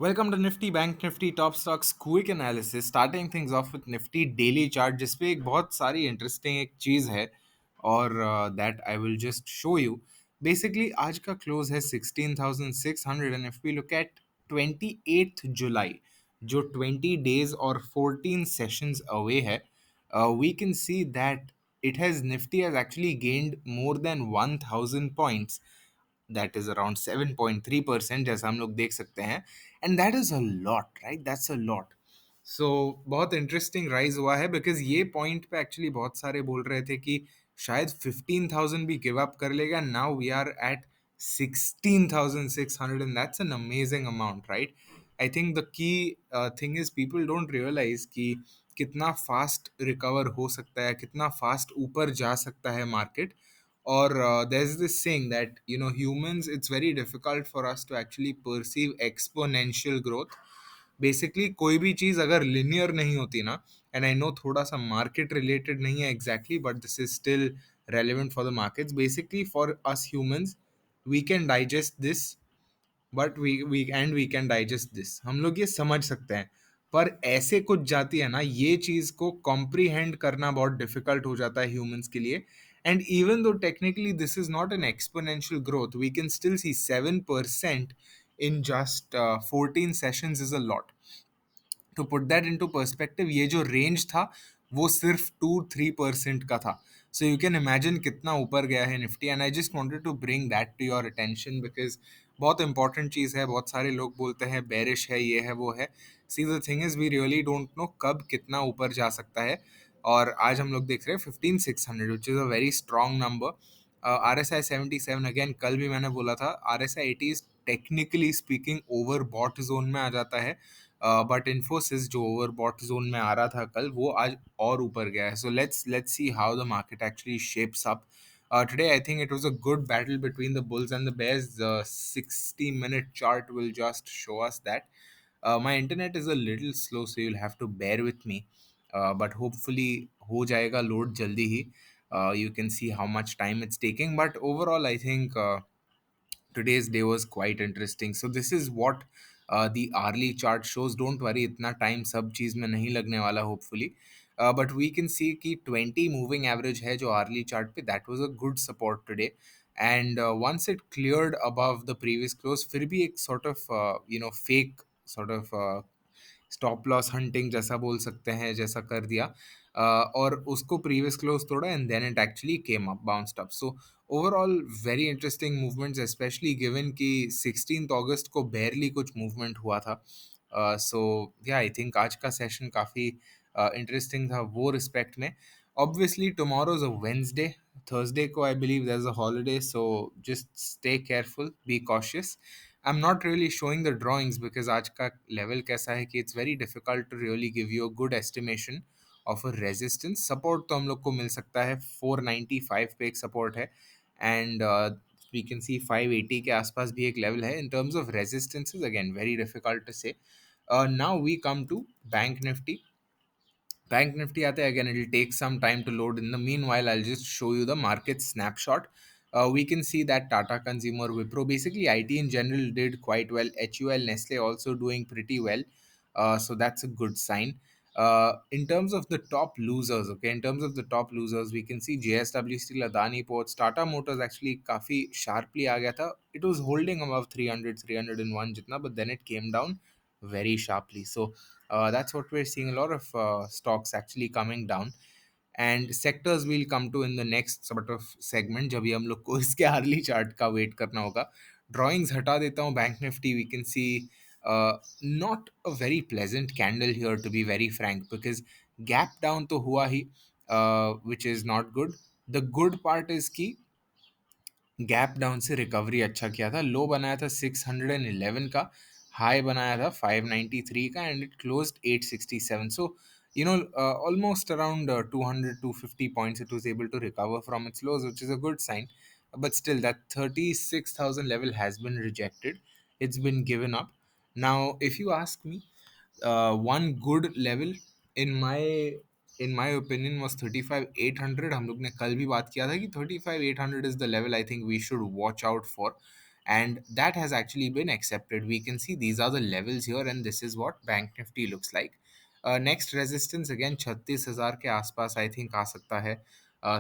Welcome to Nifty bank Nifty top stocks quick analysis starting things off with Nifty daily chart जिसपे एक बहुत सारी interesting एक चीज़ है और that I will just show you basically आज का क्लोज है 16,600 and if we look at 28th July जो 20 डेज और 14 सेशंस अवे है we can see that it has nifty has actually gained more than 1000 points, that is around 7.3% जैसा हम लोग देख सकते हैं. And that is a lot, right? That's a lot. So बहुत इंटरेस्टिंग राइज हुआ है बिकॉज ये पॉइंट पे एक्चुअली बहुत सारे बोल रहे थे कि शायद 15,000 भी गिव अप कर लेगा. Now we are at 16,600 and that's an amazing amount, right? I think the key thing is people don't realize कि कितना फास्ट रिकवर हो सकता है, कितना फास्ट ऊपर जा सकता है market. Or there's this saying that humans, it's very difficult for us to actually perceive exponential growth. Basically कोई भी चीज अगर लिनियर नहीं होती ना, एंड आई नो थोड़ा सा मार्केट रिलेटेड नहीं है exactly but this is still relevant for the markets. Basically for us humans we can digest this, but we can digest this, हम लोग ये समझ सकते हैं. पर ऐसे कुछ जाती है ना, ये चीज को कॉम्प्रीहेंड करना बहुत डिफिकल्ट हो जाता है ह्यूमंस के लिए. And even though technically this is not an exponential growth, we can still see 7% in just 14 sessions is a lot. To put that into perspective, ये जो रेंज था वो सिर्फ 2-3% का था. सो यू कैन इमेजिन कितना ऊपर गया है Nifty. And I just wanted to bring that to your attention because बहुत इंपॉर्टेंट चीज़ है. बहुत सारे लोग बोलते हैं बेरिश है, ये है, वो है. See the thing is we really don't know कब कितना ऊपर जा सकता है. और आज हम लोग देख रहे हैं 15,600 which is a very strong number. R S I 77 again, कल भी मैंने बोला था R S I 80 is technically speaking over bought zone में आ जाता है. बट इन्फोसिस जो ओवरबॉट जोन में आ रहा था कल, वो आज और ऊपर गया है. So let's see how the market actually shapes up. Today I think it was a good battle between the bulls and the bears. The 60-minute chart will just show us that. My internet is a little slow, so you'll have to bear with me. But hopefully हो जाएगा load जल्दी ही. You can see how much time it's taking, but overall I think today's day was quite interesting. So this is what the hourly chart shows. Don't worry, इतना time सब चीज में नहीं लगने वाला hopefully. But we can see कि 20 moving average है जो hourly chart पे, that was a good support today. And once it cleared above the previous close, फिर भी एक sort of fake sort of stop loss hunting जैसा बोल सकते हैं, जैसा कर दिया. और उसको प्रीवियस क्लोज तोड़ा and then it actually came up, bounced up. So overall very interesting movements, specially given कि 16 अगस्त को बेरली कुछ मूवमेंट हुआ था. सो या आई थिंक आज का सेशन काफ़ी इंटरेस्टिंग था वो रिस्पेक्ट में. Obviously tomorrow is a Wednesday, Thursday को I believe there is a holiday, so just stay careful, be cautious. I'm not really showing the drawings because आज का level कैसा है कि it's very difficult to really give you a good estimation of a resistance. Support तो हम लोग को मिल सकता है, 495 पे एक support है. And we can see 580 के आसपास भी एक level है. In terms of resistances, again very difficult to say. Now we come to Bank Nifty. Bank Nifty आते हैं, again it will take some time to load. In the meanwhile, I'll just show you the market snapshot. We can see that Tata Consumer, Wipro, basically IT in general did quite well. HUL, Nestle also doing pretty well. So that's a good sign. In terms of the top losers, okay, in terms of the top losers, we can see JSW Steel, Adani Ports, Tata Motors actually काफी sharply आ गया था. It was holding above 300, 301 जितना, but then it came down very sharply. So that's what we're seeing, a lot of stocks actually coming down. And sectors will come to in the next sort of segment, जब भी हम लोग को इसके Harley chart का wait करना होगा. Drawings हटा देता हूँ. Bank Nifty we can see not a very pleasant candle here to be very frank, because gap down तो हुआ ही, which is not good. The good part is की गैप डाउन से रिकवरी अच्छा किया था. लो बनाया था 611 का, हाई बनाया था 593 का, and it closed 867. So almost around 200-250 points it was able to recover from its lows, which is a good sign. But still that 36,000 level has been rejected, it's been given up. Now if you ask me, one good level in my opinion was 35,800. हम लोग ने कल भी बात किया था कि 35,800 is the level I think we should watch out for. and that has actually been accepted. We can see these are the levels here, and this is what Bank Nifty looks like. Next resistance again 36,000 के आसपास I think आ सकता है.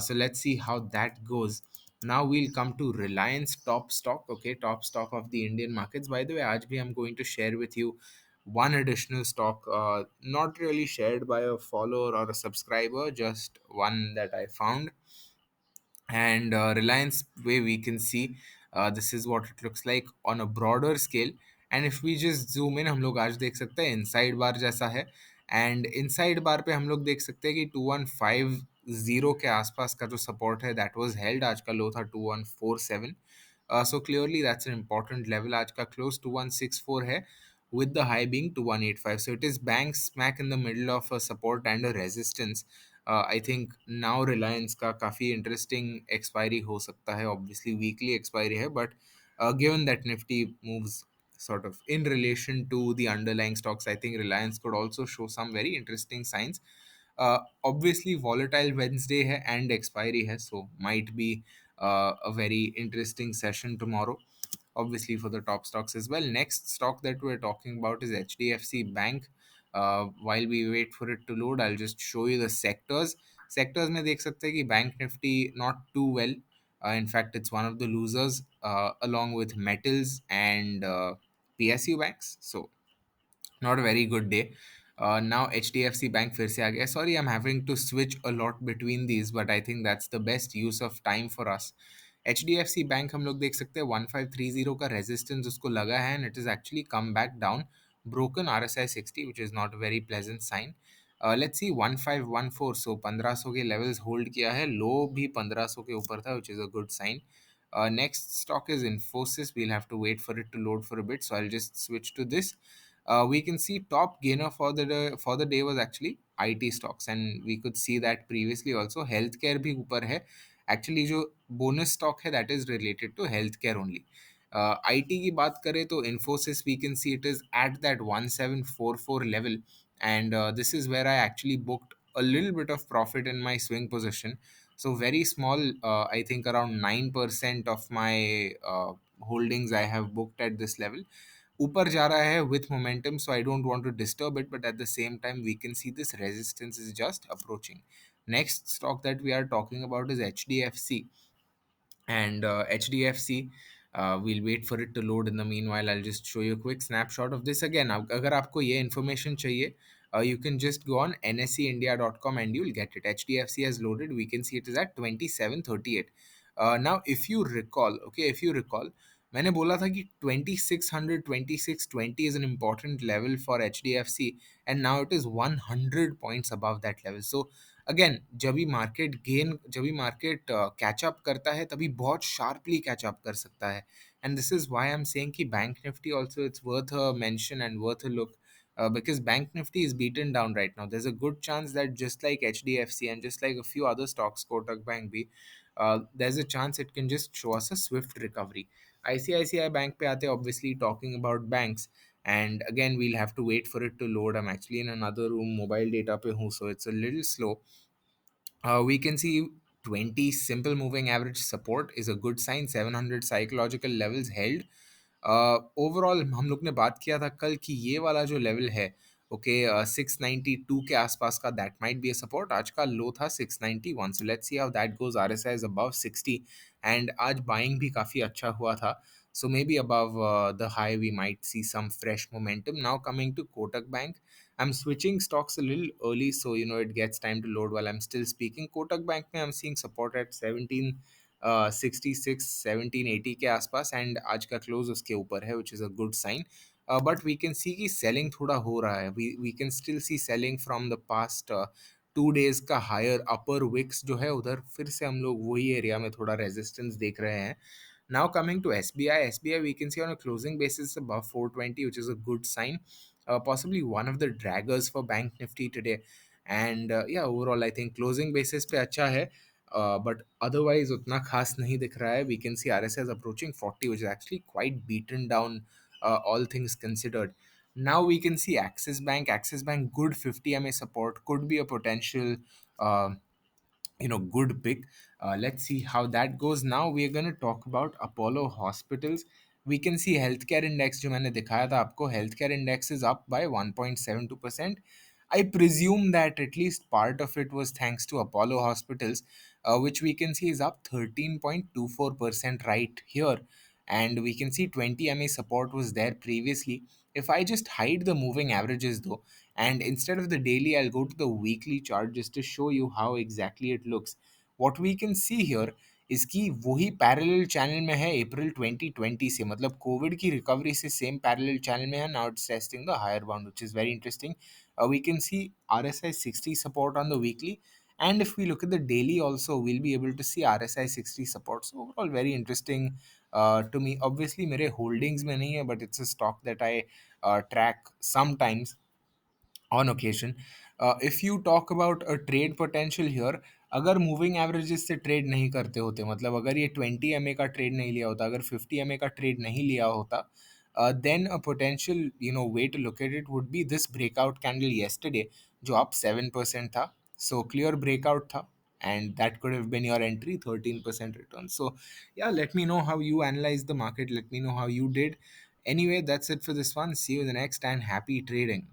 So let's see how that goes. Now we'll come to Reliance, top stock. Okay, top stock of the Indian markets. By the way, आज भी I'm going to share with you one additional stock, not really shared by a follower or a subscriber, just one that I found. And Reliance, way we can see, this is what it looks like on a broader scale. And if we just zoom in, हम लोग आज देख सकते हैं inside बार जैसा है, and inside बार पे हम लोग देख सकते हैं कि 2150 के आसपास का जो सपोर्ट है दैट वाज हेल्ड. आज का लो था 2147. So clearly that's an important level. आज का close 2164 है, with the high being 2185. So it is bang smack in the middle of a support and a resistance. I think now Reliance का काफ़ी interesting expiry हो सकता है. ऑब्वियसली वीकली एक्सपायरी है, but given that Nifty moves sort of in relation to the underlying stocks, I think Reliance could also show some very interesting signs. Obviously volatile Wednesday है and expiry है, so might be a very interesting session tomorrow, obviously for the top stocks as well. Next stock that we're talking about is HDFC Bank. While we wait for it to load, I'll just show you the sectors. Sectors में देख सकते हैं कि Bank Nifty not too well. In fact, it's one of the losers, along with metals and PSU banks. So not a very good day. Now HDFC Bank फिर से आ गया. Sorry, I'm having to switch a lot between these, but I think that's the best use of time for us. HDFC Bank हम लोग देख सकते हैं 1530 का resistance उसको लगा है, and it has actually come back down, broken RSI 60, which is not a very pleasant sign. Let's see 1514, so 1500 के levels hold किया है, low भी 1500 के ऊपर था, which is a good sign. Next stock is Infosys. We'll have to wait for it to load for a bit, so I'll just switch to this. We can see top gainer for the day was actually IT stocks, and we could see that previously also. Healthcare भी ऊपर है. Actually जो bonus stock है that is related to healthcare only. IT की बात करें तो Infosys, we can see it is at that 1744 level, and this is where I actually booked a little bit of profit in my swing position. So very small, I think around 9% of my holdings I have booked at this level. ऊपर जा रहा है with momentum, so I don't want to disturb it, but at the same time we can see this resistance is just approaching. Next stock that we are talking about is HDFC, and HDFC, we'll wait for it to load. In the meanwhile, I'll just show you a quick snapshot of this again. अगर आपको ये information चाहिए, you can just go on nseindia.com and you'll get it. HDFC has loaded. We can see it is at 2738. Now if you recall, okay, if you recall, मैंने बोला था कि 2600 2620 is an important level for HDFC, and now it is 100 points above that level. So again जब भी market catch up करता है तभी बहुत शार्पली कैचअप कर सकता है. And this is why I am saying कि Bank Nifty also it's worth a mention and worth a look, because Bank Nifty is beaten down right now. There's a good chance that just like HDFC and just like a few other stocks, Kotak Bank भी, there's a chance it can just show us a swift recovery. ICICI Bank पे आते, obviously talking about banks, and again we'll have to wait for it to load. I'm actually in another room, mobile data पे हूँ, so it's a little slow. We can see 20 simple moving average support is a good sign. 700 psychological levels held. Overall हम लोग ने बात किया था कल कि ये वाला जो लेवल है, ओके, 692 के आसपास का, that might be a support. आज का लो था 691. So let's see how that goes. RSI is above 60, and आज बाइंग भी काफ़ी अच्छा हुआ था. So maybe above the high, we might see some fresh momentum. Now coming to Kotak Bank, I'm switching stocks a little early, so you know it gets time to load while I'm still speaking. Kotak Bank में I'm seeing support at 1766 1780 के आसपास, and आज का close उसके ऊपर है, which is a good sign. But we can see कि selling थोड़ा हो रहा है. We can still see selling from the past 2 days का higher upper wicks जो है उधर फिर से हम लोग वही एरिया में थोड़ा resistance देख रहे हैं. Now coming to SBI, we can see on a closing basis above 420, which is a good sign. Possibly one of the draggers for Bank Nifty today. And yeah, overall I think closing basis पे अच्छा है. But otherwise उतना खास नहीं दिख रहा है. We can see RSI is approaching 40, which is actually quite beaten down, all things considered. Now we can see Axis Bank. Axis Bank, good 50 MA support, could be a potential good pick. Let's see how that goes. Now we're going to talk about Apollo Hospitals. We can see health care index जो मैंने दिखाया था आपको, health care index is up by 1.72%. I presume that at least part of it was thanks to Apollo hospitals, which we can see is up 13.24% right here. And we can see 20 MA support was there previously. If I just hide the moving averages though, and instead of the daily, I'll go to the weekly chart just to show you how exactly it looks. What we can see here इसकी वही parallel channel में है अप्रैल 2020 से, मतलब Covid की recovery से same parallel channel में है. Now it's testing the higher bound which is very interesting. We can see RSI 60 support on the weekly, and if we look at the daily also, we'll be able to see RSI 60 support. So overall very interesting to me. Obviously मेरे holdings में नहीं है, but it's a stock that I track sometimes on occasion. If you talk about a trade potential here, अगर moving averages से trade नहीं करते होते, मतलब अगर ये 20 MA का ट्रेड नहीं लिया होता, अगर 50 MA का ट्रेड नहीं लिया होता, then a potential way to look at it would be this breakout candle yesterday जो up 7% था. So clear breakout था, and that could have been your entry, 13% return. So yeah, let me know how you analyze the market, let me know how you did. Anyway, that's it for this one. See you in the next, and happy trading.